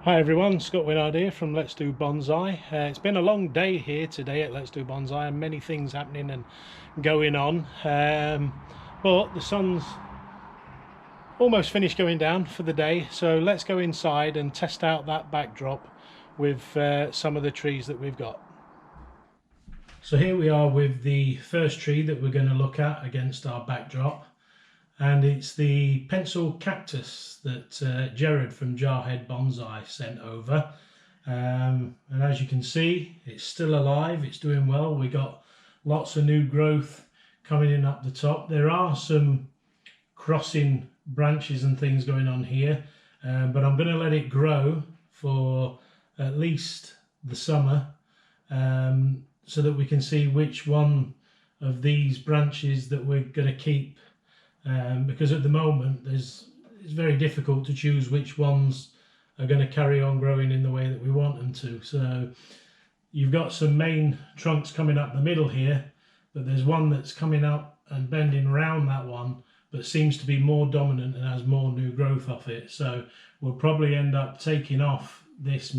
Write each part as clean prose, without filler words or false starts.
Hi everyone, Scott Winard here from Let's Do Bonsai. It's been a long day here today at Let's Do Bonsai and many things happening and going on. But the sun's almost finished going down for the day, so let's go inside and test out that backdrop with some of the trees that we've got. So here we are with the first tree that we're going to look at against our backdrop. And it's the pencil cactus that Jared from Jarhead Bonsai sent over. And as you can see, it's still alive, it's doing well. We got lots of new growth coming in up the top. There are some crossing branches and things going on here, but I'm going to let it grow for at least the summer, so that we can see which one of these branches that we're going to keep. Because at the moment it's very difficult to choose which ones are going to carry on growing in the way that we want them to. So you've got some main trunks coming up the middle here, but there's one that's coming up and bending around that one, but seems to be more dominant and has more new growth off it. So we'll probably end up taking off this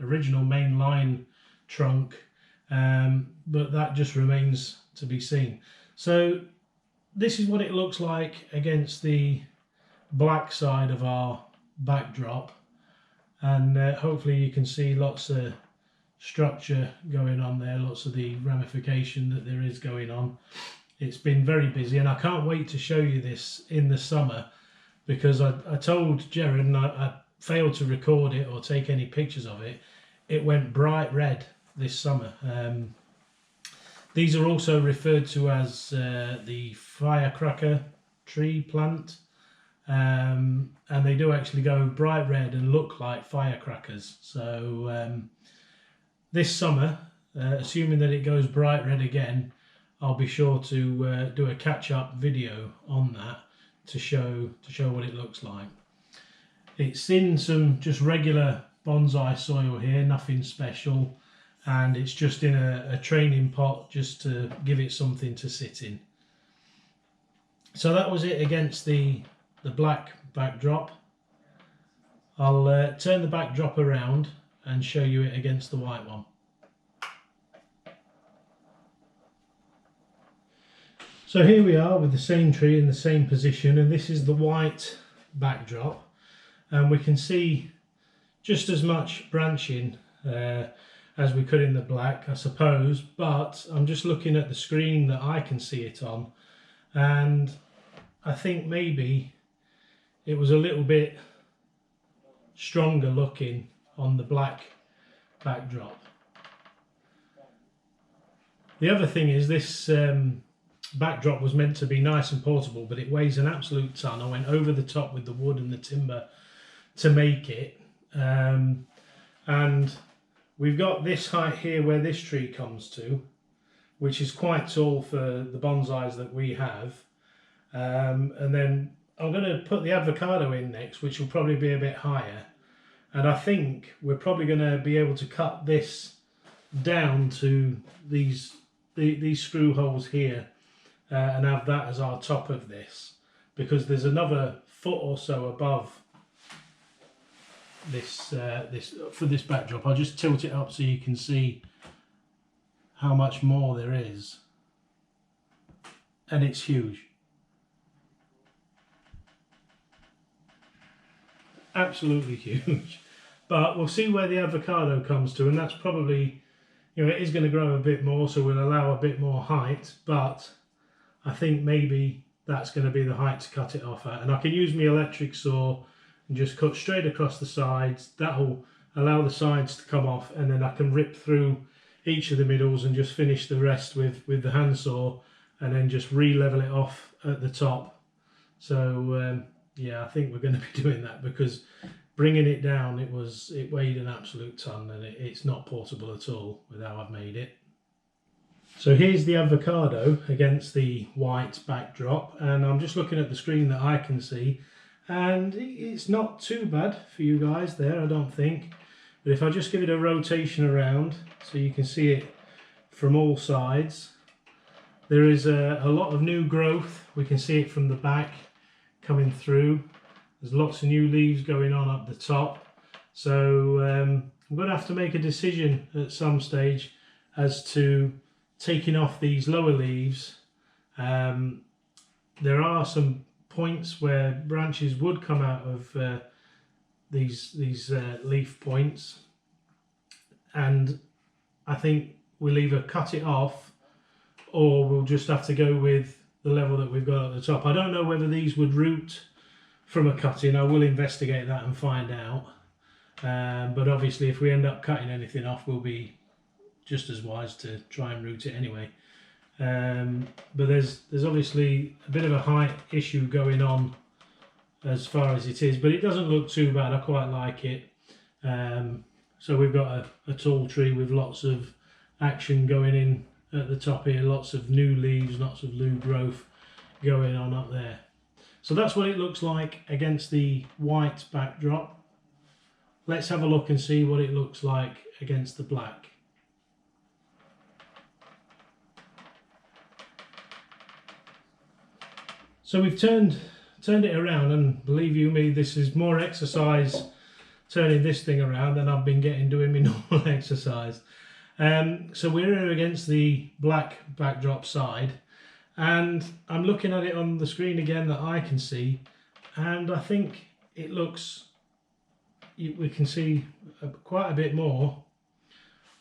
original main line trunk, but that just remains to be seen. So this is what it looks like against the black side of our backdrop, and hopefully you can see lots of structure going on there, lots of the ramification that there is going on. It's been very busy and I can't wait to show you this in the summer, because I told Jared, and I failed to record it or take any pictures of it. It went bright red this summer. These are also referred to as the firecracker tree plant, and they do actually go bright red and look like firecrackers. So this summer, assuming that it goes bright red again, I'll be sure to do a catch-up video on that to show what it looks like. It's in some just regular bonsai soil here, nothing special. And it's just in a training pot just to give it something to sit in. So that was it against the black backdrop. I'll turn the backdrop around and show you it against the white one. So here we are with the same tree in the same position, and this is the white backdrop, and we can see just as much branching as we could in the black, I suppose, but I'm just looking at the screen that I can see it on, and I think maybe it was a little bit stronger looking on the black backdrop. The other thing is this backdrop was meant to be nice and portable, but it weighs an absolute ton. I went over the top with the wood and the timber to make it, and we've got this height here where this tree comes to, which is quite tall for the bonsais that we have. And then I'm going to put the avocado in next, which will probably be a bit higher. And I think we're probably going to be able to cut this down to these screw holes here, and have that as our top of this, because there's another foot or so above this for this backdrop. I'll just tilt it up so you can see how much more there is, and it's huge, absolutely huge. But we'll see where the avocado comes to, and that's probably, you know, it is going to grow a bit more, so we'll allow a bit more height, but I think maybe that's going to be the height to cut it off at. And I can use my electric saw and just cut straight across the sides. That'll allow the sides to come off, and then I can rip through each of the middles and just finish the rest with the handsaw, and then just re-level it off at the top. So yeah, I think we're going to be doing that, because bringing it down, it weighed an absolute ton, and it's not portable at all with how I've made it. So here's the avocado against the white backdrop, and I'm just looking at the screen that I can see, and it's not too bad for you guys there, I don't think. But if I just give it a rotation around so you can see it from all sides, there is a lot of new growth. We can see it from the back coming through. There's lots of new leaves going on up the top. So I'm going to have to make a decision at some stage as to taking off these lower leaves. There are some points where branches would come out of these leaf points, and I think we'll either cut it off or we'll just have to go with the level that we've got at the top. I don't know whether these would root from a cutting. I will investigate that and find out. But obviously if we end up cutting anything off, we'll be just as wise to try and root it anyway. But there's obviously a bit of a height issue going on as far as it is, but it doesn't look too bad. I quite like it. So we've got a tall tree with lots of action going in at the top here, lots of new leaves, lots of new growth going on up there. So that's what it looks like against the white backdrop. Let's have a look and see what it looks like against the black. So we've turned it around, and believe you me, this is more exercise turning this thing around than I've been getting doing my normal exercise. So we're here against the black backdrop side, and I'm looking at it on the screen again that I can see, and I think it looks, we can see quite a bit more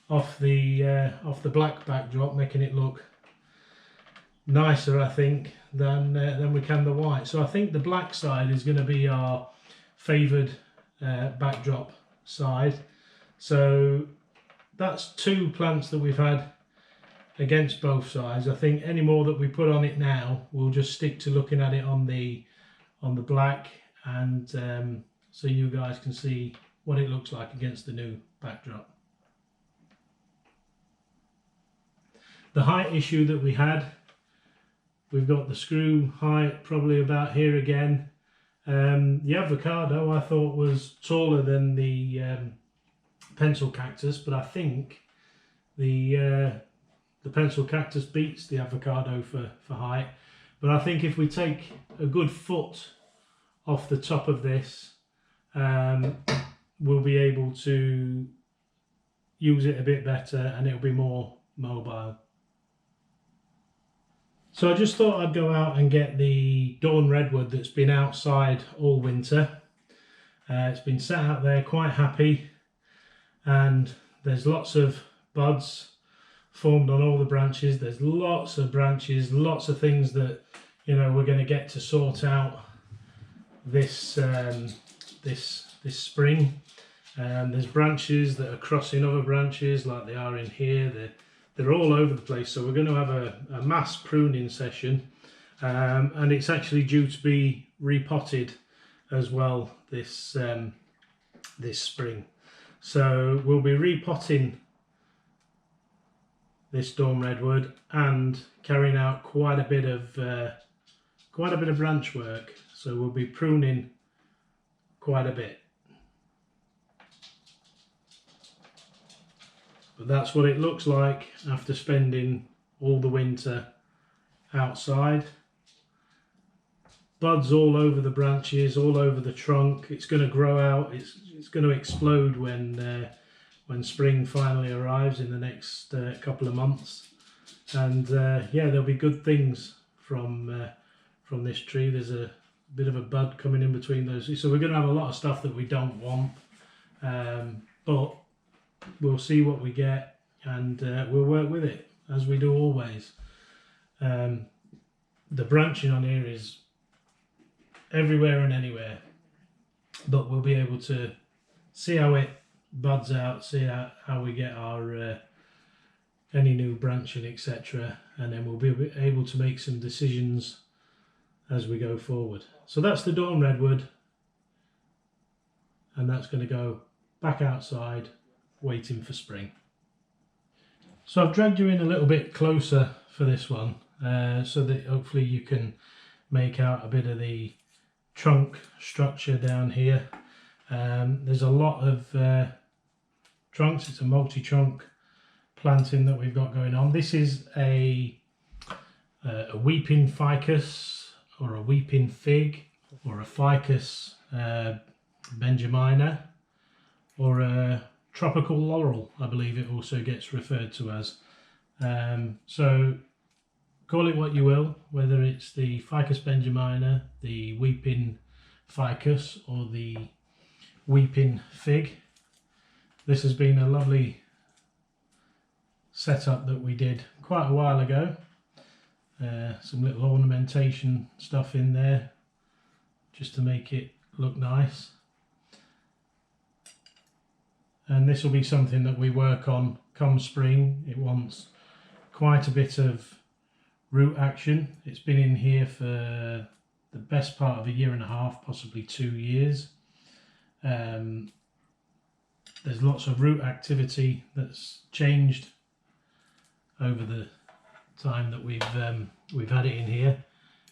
off the black backdrop, making it look nicer, I think, than we can the white. So I think the black side is going to be our favoured backdrop side. So that's two plants that we've had against both sides. I think any more that we put on it now, we'll just stick to looking at it on the black, and so you guys can see what it looks like against the new backdrop. The height issue that we had, we've got the screw height probably about here again. The avocado I thought was taller than the pencil cactus, but I think the pencil cactus beats the avocado for height. But I think if we take a good foot off the top of this, we'll be able to use it a bit better and it'll be more mobile. So I just thought I'd go out and get the Dawn Redwood that's been outside all winter. It's been sat out there quite happy, and there's lots of buds formed on all the branches. There's lots of branches, lots of things that, you know, we're going to get to sort out this this spring. There's branches that are crossing other branches like they are in here. They're all over the place, so we're going to have a mass pruning session, and it's actually due to be repotted as well this this spring. So we'll be repotting this Dawn Redwood and carrying out quite a bit of branch work. So we'll be pruning quite a bit. But that's what it looks like after spending all the winter outside. Buds all over the branches, all over the trunk. It's going to grow out. It's going to explode when spring finally arrives in the next couple of months. And yeah, there'll be good things from this tree. There's a bit of a bud coming in between those. So we're going to have a lot of stuff that we don't want, but we'll see what we get, and we'll work with it as we do always. The branching on here is everywhere and anywhere, but we'll be able to see how it buds out, see how we get our any new branching, etc., and then we'll be able to make some decisions as we go forward. So that's the Dawn Redwood, and that's going to go back outside waiting for spring. So I've dragged you in a little bit closer for this one, so that hopefully you can make out a bit of the trunk structure down here. There's a lot of trunks. It's a multi-trunk planting that we've got going on. This is a weeping ficus, or a weeping fig, or a Ficus benjamina, or a tropical laurel, I believe it also gets referred to as. So call it what you will, whether it's the Ficus benjamina, the weeping ficus, or the weeping fig. This has been a lovely setup that we did quite a while ago. Some little ornamentation stuff in there just to make it look nice. And this will be something that we work on come spring. It wants quite a bit of root action. It's been in here for the best part of 1.5 years, possibly 2 years. There's lots of root activity that's changed over the time that we've had it in here.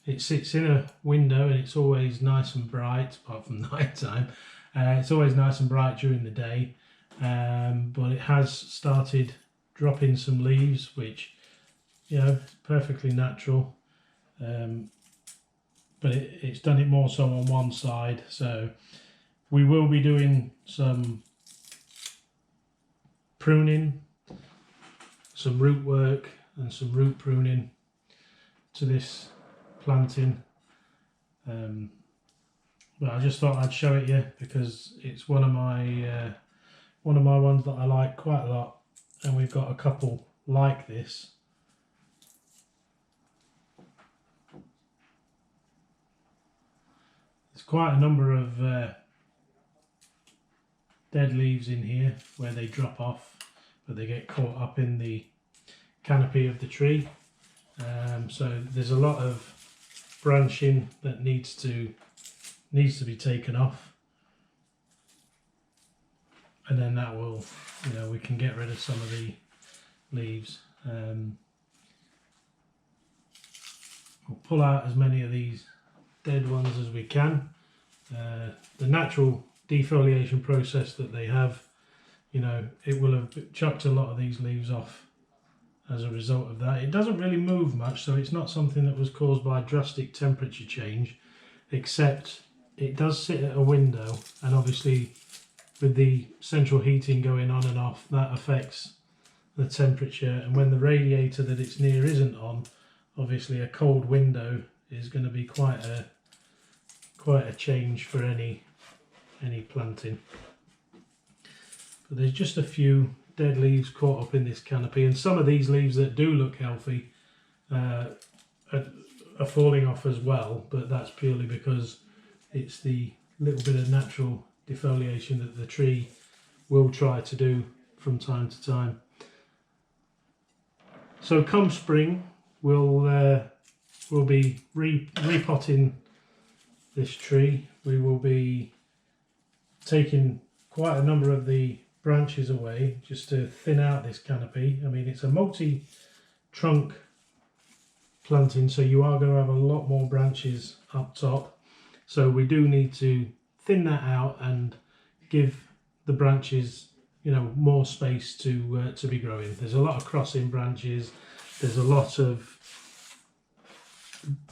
It sits in a window and it's always nice and bright, apart from night time. It's always nice and bright during the day, but it has started dropping some leaves, which, you know, is perfectly natural. But it's done it more so on one side, so we will be doing some pruning, some root work and some root pruning to this planting. But I just thought I'd show it you because it's one of my ones that I like quite a lot, and we've got a couple like this. There's quite a number of dead leaves in here where they drop off, but they get caught up in the canopy of the tree. So there's a lot of branching that needs to be taken off, and then that will, you know, we can get rid of some of the leaves. We'll pull out as many of these dead ones as we can. The natural defoliation process that they have, you know, it will have chucked a lot of these leaves off as a result of that. It doesn't really move much, so it's not something that was caused by drastic temperature change, except it does sit at a window, and obviously with the central heating going on and off, that affects the temperature. And when the radiator that it's near isn't on, obviously a cold window is going to be quite a change for any planting. But there's just a few dead leaves caught up in this canopy, and some of these leaves that do look healthy are falling off as well, but that's purely because it's the little bit of natural defoliation that the tree will try to do from time to time. So come spring, we'll be repotting this tree. We will be taking quite a number of the branches away just to thin out this canopy. I mean, it's a multi-trunk planting, so you are going to have a lot more branches up top. So we do need to thin that out and give the branches, you know, more space to be growing. There's a lot of crossing branches. There's a lot of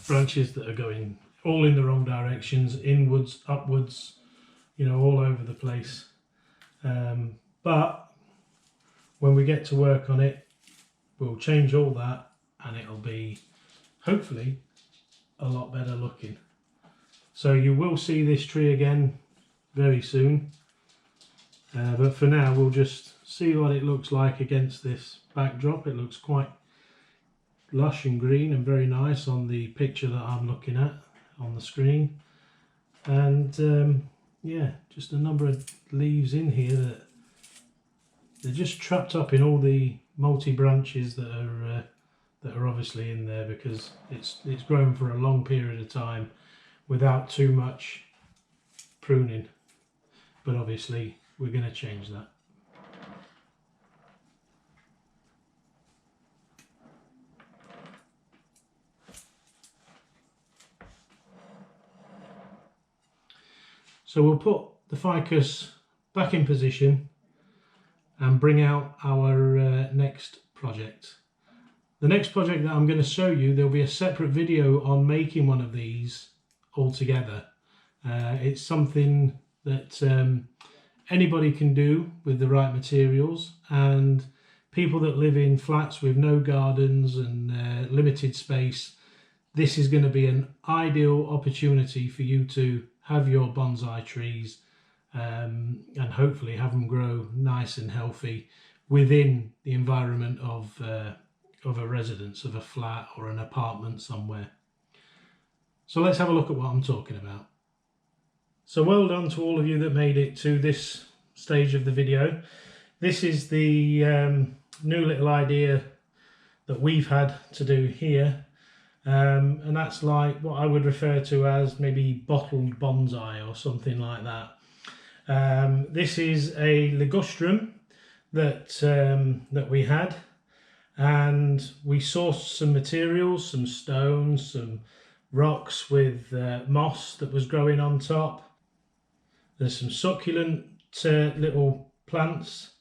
branches that are going all in the wrong directions, inwards, upwards, you know, all over the place. But when we get to work on it, we'll change all that and it'll be hopefully a lot better looking. So you will see this tree again very soon, but for now we'll just see what it looks like against this backdrop. It looks quite lush and green and very nice on the picture that I'm looking at on the screen. And yeah, just a number of leaves in here that they're just trapped up in all the multi branches that are obviously in there because it's grown for a long period of time without too much pruning. But obviously we're going to change that. So we'll put the ficus back in position and bring out our next project. The next project that I'm going to show you, there'll be a separate video on making one of these altogether. It's something that anybody can do with the right materials, and people that live in flats with no gardens and limited space, this is going to be an ideal opportunity for you to have your bonsai trees and hopefully have them grow nice and healthy within the environment of a residence, of a flat or an apartment somewhere. So let's have a look at what I'm talking about. So well done to all of you that made it to this stage of the video. This is the new little idea that we've had to do here, and that's like what I would refer to as maybe bottled bonsai or something like that. This is a ligustrum that we had, and we sourced some materials, some stones, some rocks with moss that was growing on top. There's some succulent little plants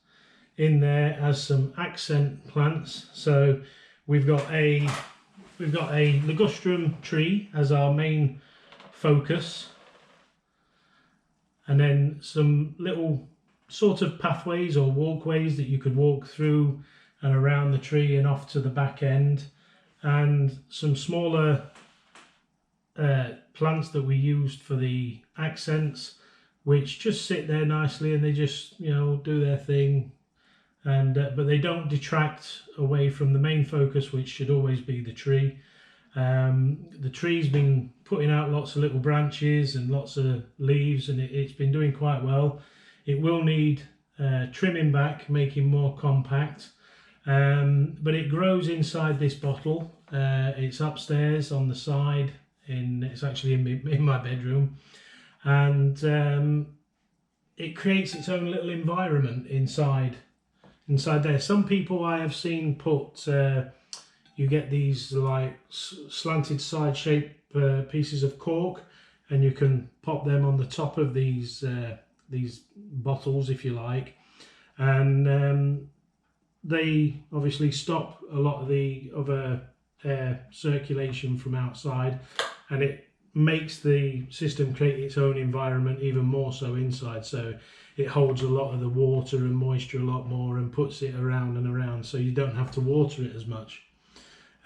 in there as some accent plants. So we've got a ligustrum tree as our main focus, and then some little sort of pathways or walkways that you could walk through and around the tree and off to the back end, and some smaller plants that we used for the accents, which just sit there nicely and they just, you know, do their thing, and but they don't detract away from the main focus, which should always be the tree. The tree's been putting out lots of little branches and lots of leaves, and it's been doing quite well. It will need trimming back, making more compact, but it grows inside this bottle. It's upstairs on the side, it's actually in my bedroom, and it creates its own little environment inside there. Some people I have seen put you get these like slanted side shape pieces of cork, and you can pop them on the top of these bottles if you like, and they obviously stop a lot of the other air circulation from outside, and it makes the system create its own environment even more so inside, so it holds a lot of the water and moisture a lot more and puts it around and around, so you don't have to water it as much.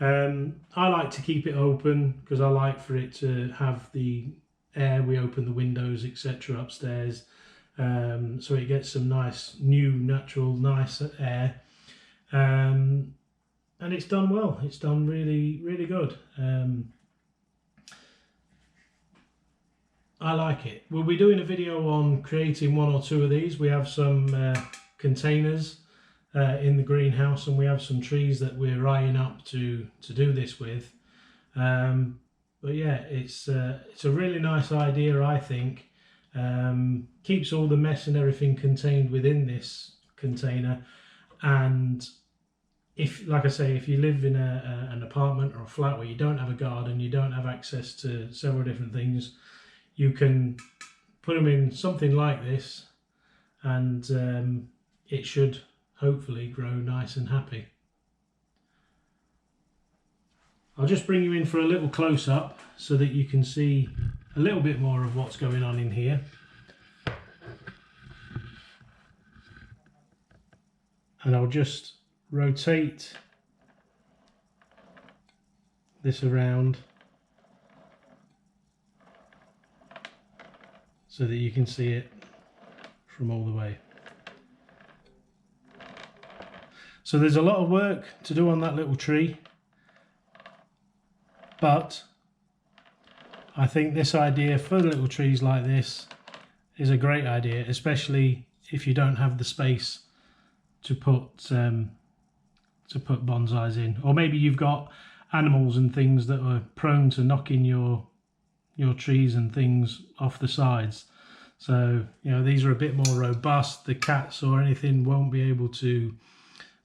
I like to keep it open because I like for it to have the air. We open the windows etc upstairs, so it gets some nice new natural nice air, and it's done well. It's done really good. I like it. We'll be doing a video on creating one or two of these. We have some containers in the greenhouse, and we have some trees that we're eyeing up to do this with. But yeah, it's a really nice idea, I think. Keeps all the mess and everything contained within this container, and if, like I say, if you live in an apartment or a flat where you don't have a garden, you don't have access to several different things, you can put them in something like this, and it should hopefully grow nice and happy. I'll just bring you in for a little close-up so that you can see a little bit more of what's going on in here. And I'll just rotate this around so that you can see it from all the way. So there's a lot of work to do on that little tree, but I think this idea for little trees like this is a great idea, especially if you don't have the space to put bonsais in, or maybe you've got animals and things that are prone to knocking your trees and things off the sides. So, you know, these are a bit more robust. The cats or anything won't be able to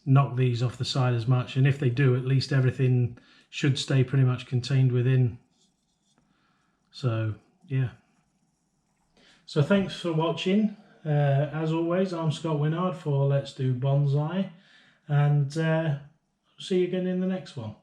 knock these off the side as much, and if they do, at least everything should stay pretty much contained within. So yeah, so thanks for watching. As always, I'm Scott Winard for Let's Do Bonsai, and see you again in the next one.